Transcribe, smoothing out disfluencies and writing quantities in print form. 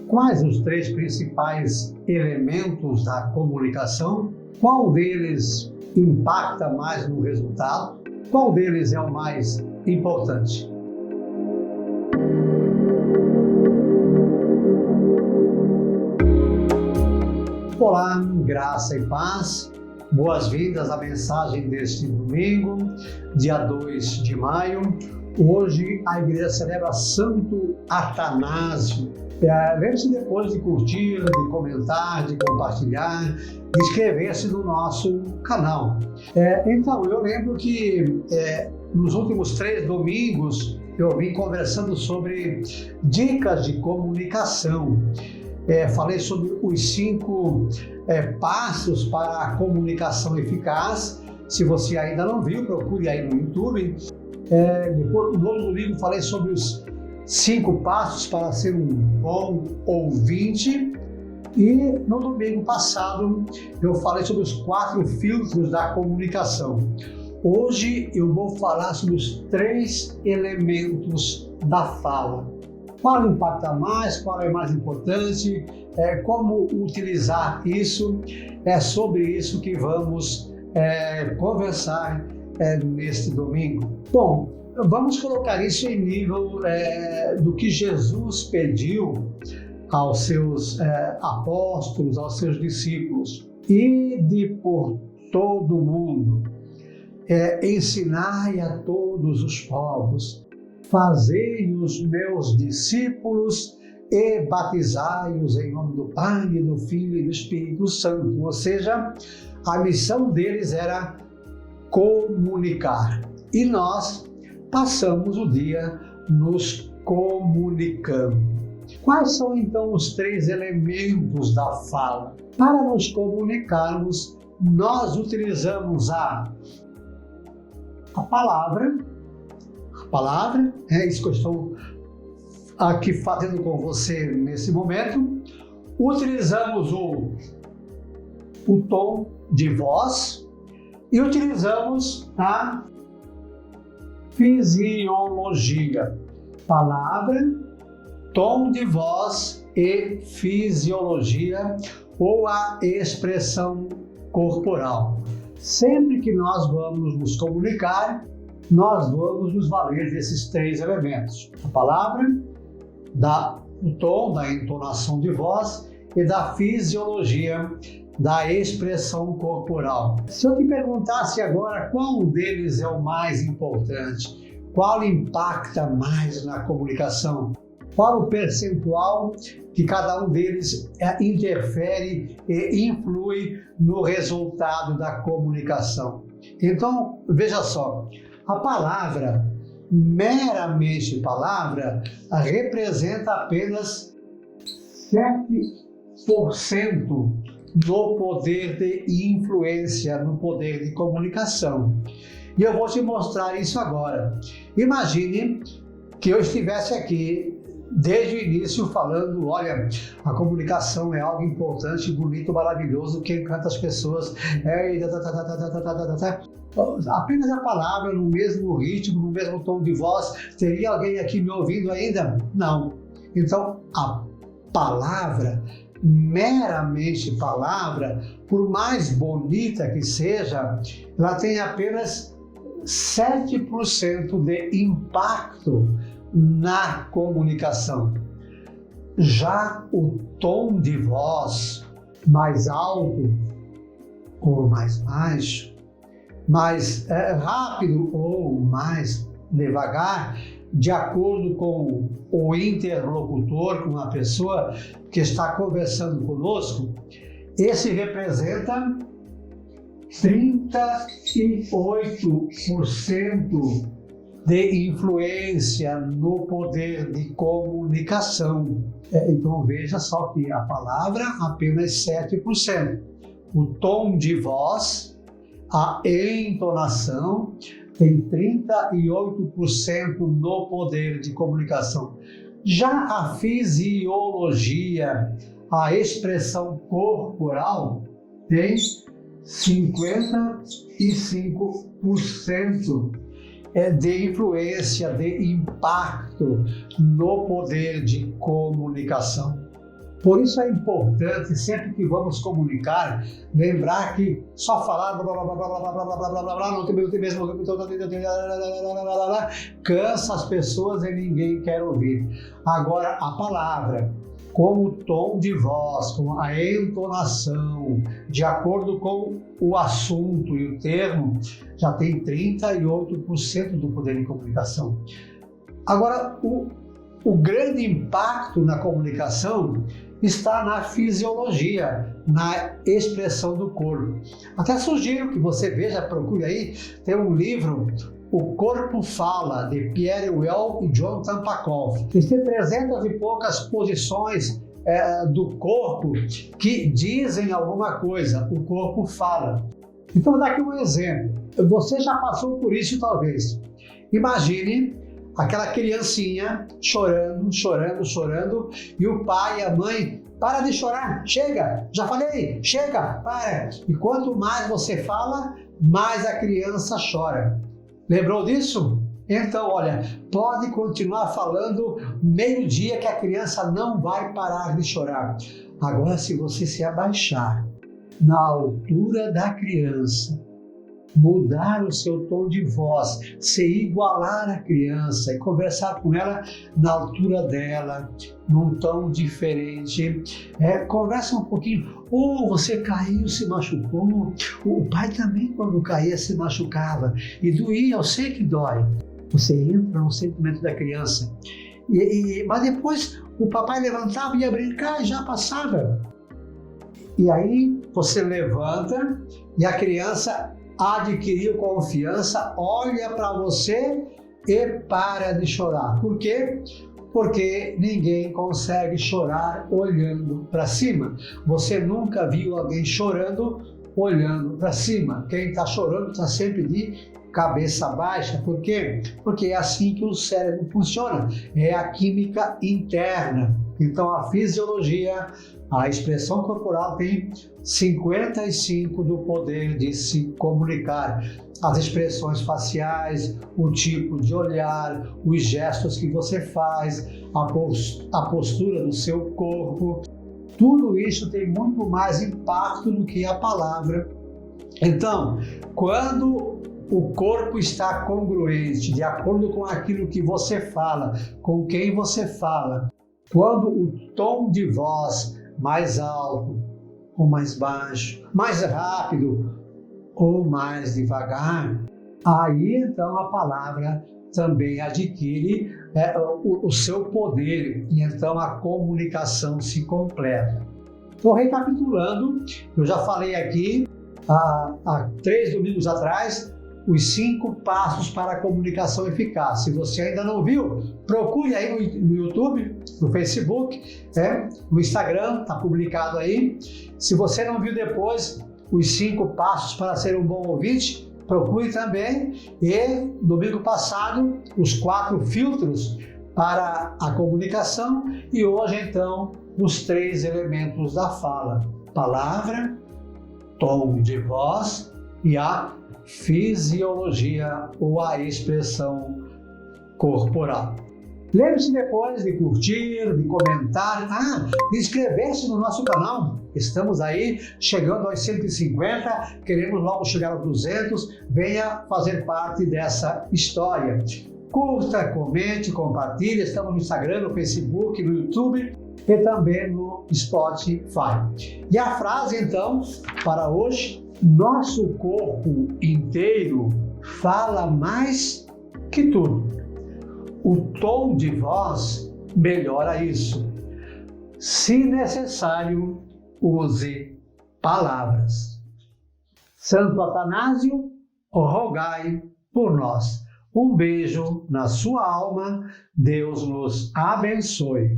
Quais os três principais elementos da comunicação? Qual deles impacta mais no resultado? Qual deles é o mais importante? Olá, graça e paz. Boas-vindas à mensagem deste domingo, dia 2 de maio. Hoje a igreja celebra Santo Atanásio. Lembre-se depois de curtir, de comentar, de compartilhar, de inscrever-se no nosso canal. Então, eu lembro que nos últimos 3 domingos eu vim conversando sobre dicas de comunicação. Falei sobre os 5 passos para a comunicação eficaz. Se você ainda não viu, procure aí no YouTube. Depois, no outro domingo, falei sobre os 5 passos para ser um bom ouvinte. E no domingo passado, eu falei sobre os 4 filtros da comunicação. Hoje eu vou falar sobre os 3 elementos da fala. Qual impacta mais, qual é mais importante, como utilizar isso, é sobre isso que vamos conversar neste domingo. Bom, vamos colocar isso em nível do que Jesus pediu aos seus apóstolos, aos seus discípulos. Ide por todo o mundo, ensinai a todos os povos, fazei os meus discípulos e batizai-os em nome do Pai, do Filho e do Espírito Santo. Ou seja, a missão deles era comunicar. E nós passamos o dia nos comunicando. Quais são então os 3 elementos da fala? Para nos comunicarmos, nós utilizamos a palavra. A palavra, é isso que eu estou aqui fazendo com você nesse momento. Utilizamos o tom de voz e utilizamos a fisiologia. Palavra, tom de voz e fisiologia, ou a expressão corporal. Sempre que nós vamos nos comunicar, nós vamos nos valer desses 3 elementos: a palavra, o tom, da entonação de voz e da fisiologia, da expressão corporal. Se eu te perguntasse agora qual deles é o mais importante, qual impacta mais na comunicação, qual o percentual que cada um deles interfere e influi no resultado da comunicação? Então, veja só, a palavra, meramente palavra, representa apenas 7% no poder de influência, no poder de comunicação. E eu vou te mostrar isso agora. Imagine que eu estivesse aqui desde o início falando, olha, a comunicação é algo importante, bonito, maravilhoso, que encanta as pessoas. Apenas a palavra, no mesmo ritmo, no mesmo tom de voz, teria alguém aqui me ouvindo ainda? Não. Então, a palavra, meramente palavra, por mais bonita que seja, ela tem apenas 7% de impacto na comunicação. Já o tom de voz mais alto ou mais baixo, mais rápido ou mais devagar, de acordo com o interlocutor, com a pessoa que está conversando conosco, esse representa 38% de influência no poder de comunicação. Então veja só que a palavra apenas 7%. O tom de voz, a entonação, tem 38% no poder de comunicação. Já a fisiologia, a expressão corporal, tem 55% de influência, de impacto no poder de comunicação. Por isso é importante, sempre que vamos comunicar, lembrar que só falar blá blá blá blá blá blá blá blá blá blá blá, não tem mesmo cansa as pessoas e ninguém quer ouvir. Agora, a palavra, com o tom de voz, com a entonação, de acordo com o assunto e o termo, já tem 38% do poder de comunicação. Agora, o grande impacto na comunicação está na fisiologia, na expressão do corpo. Até sugiro que você veja, procure aí, tem um livro, O Corpo Fala, de Pierre Weil e John Tampakov. Tem 300 e poucas posições do corpo que dizem alguma coisa. O corpo fala. Então, vou dar aqui um exemplo. Você já passou por isso, talvez. Imagine aquela criancinha chorando, e o pai e a mãe, para de chorar, chega, já falei, chega, para. E quanto mais você fala, mais a criança chora. Lembrou disso? Então, olha, pode continuar falando meio-dia que a criança não vai parar de chorar. Agora, se você se abaixar na altura da criança, mudar o seu tom de voz, se igualar à criança e conversar com ela na altura dela, num tom diferente. Conversa um pouquinho. Você caiu, se machucou. O pai também, quando caía, se machucava. E doía, eu sei que dói. Você entra no sentimento da criança. Mas depois o papai levantava e ia brincar e já passava. E aí você levanta e a criança adquiriu confiança, olha para você e para de chorar. Por quê? Porque ninguém consegue chorar olhando para cima. Você nunca viu alguém chorando olhando para cima. Quem está chorando está sempre de cabeça baixa. Por quê? Porque é assim que o cérebro funciona. É a química interna. Então a fisiologia, a expressão corporal tem 55% do poder de se comunicar. As expressões faciais, o tipo de olhar, os gestos que você faz, a postura do seu corpo, tudo isso tem muito mais impacto do que a palavra. Então, quando o corpo está congruente, de acordo com aquilo que você fala, com quem você fala, quando o tom de voz mais alto ou mais baixo, mais rápido ou mais devagar, aí então a palavra também adquire o seu poder e então a comunicação se completa. Estou recapitulando, eu já falei aqui há 3 domingos atrás, os 5 passos para a comunicação eficaz. Se você ainda não viu, procure aí no YouTube, no Facebook, no Instagram, está publicado aí. Se você não viu depois os 5 passos para ser um bom ouvinte, procure também. E domingo passado, os 4 filtros para a comunicação. E hoje, então, os 3 elementos da fala: palavra, tom de voz e a fisiologia ou a expressão corporal. Lembre-se depois de curtir, de comentar, de inscrever-se no nosso canal. Estamos aí chegando aos 150, queremos logo chegar aos 200. Venha fazer parte dessa história. Curta, comente, compartilhe. Estamos no Instagram, no Facebook, no YouTube e também no Spotify. E a frase, então, para hoje: nosso corpo inteiro fala mais que tudo. O tom de voz melhora isso. Se necessário, use palavras. Santo Atanásio, rogai por nós. Um beijo na sua alma. Deus nos abençoe.